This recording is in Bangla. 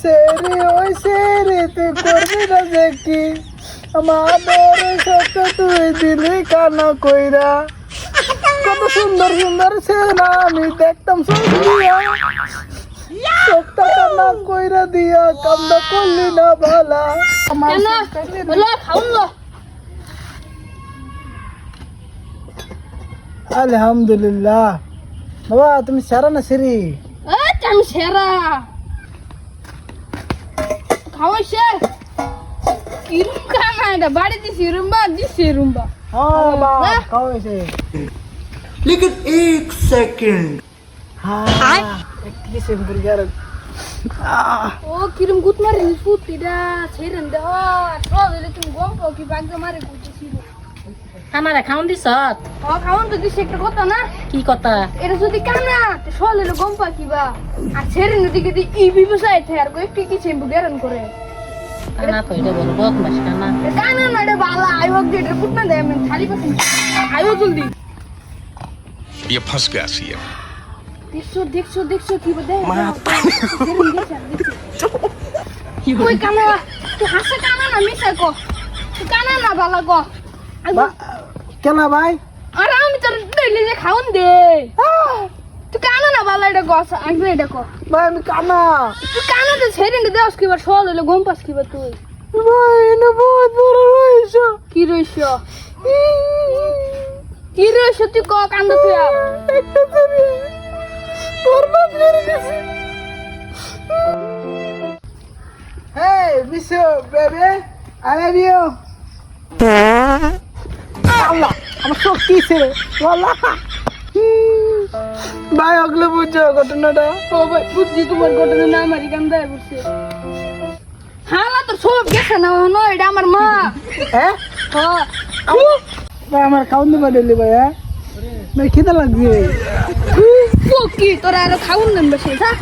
সেরে ওই সেরে তুই করবি না যে কি আমার সত্য তুই দিলি কানা কইরা কত সুন্দর সুন্দর সেনা আমি দেখতাম সুন্দরিয়া সত্য কানা কইরা দিয়া কামটা করলি না ভালা আমার আলহামদুলিল্লাহ বাবা তুমি সেরা না সেরি আমি সেরা খাওয়া শের কিরম খানা এটা বাড়ি দিছি রুম্বা হ্যাঁ বাবা খাওয়াইছে लेकिन एक सेकंड হ্যাঁ একটি সিম্বুরিয়ার ও কিরম গুত মারি ফুটিটা ছেড়েন দে সব তুমি গম পাও কি বাগদা মারে গুছিছিল আমারে খাওন দিছ খাওয়ান তো দিছে একটা কথা না কি কথা এটা যদি কানা তো সলের গম পা কিবা আর ছেড়েন দিকে দি ই বিবসায় থে আর কই কি চেম্বু গেরন করে কানা তো এটা বলবো বদমাস কানা কানা না রে বালা আইও গেটের ফুটনা দে আমি খালি পাছি আইও জলদি ये फंस गया सी है দেখছো কি বলে কই কানা তুই হাসে কানা না মিছা কো তুই কানা না বালা কো কেন ভাই আর আমি তোর ডেইলি যে খাওন দে তুই কানা না বালা এটা গস আগে এটা কো ভাই আমি কানা তুই কানা তো ছেড়ে দে দাস কি বার সল হইলে গম পাস কি বার তুই ভাই না বহুত বড় রইছো কি রইছো তুই ক কান্দা তুই একটা তুমি বরবাদ করে দিছি Hey, Mister Baby, I love you. Allah, আমার সব কিছে ওয়াল্লাহ ভাই ওগুলো বুঝছো ঘটনাটা ও ভাই বুঝছি তোমার ঘটনা না আমারই কান্দায় বসে হালা তো সব গেছে না হনো এটা আমার মা হ্যাঁ হ্যাঁ ভাই আমার খাওন দিবা দিলি ভাই হ্যাঁ ভাই খিদে লাগছে কি তোরা আর খাউন দেন বসে হ্যাঁ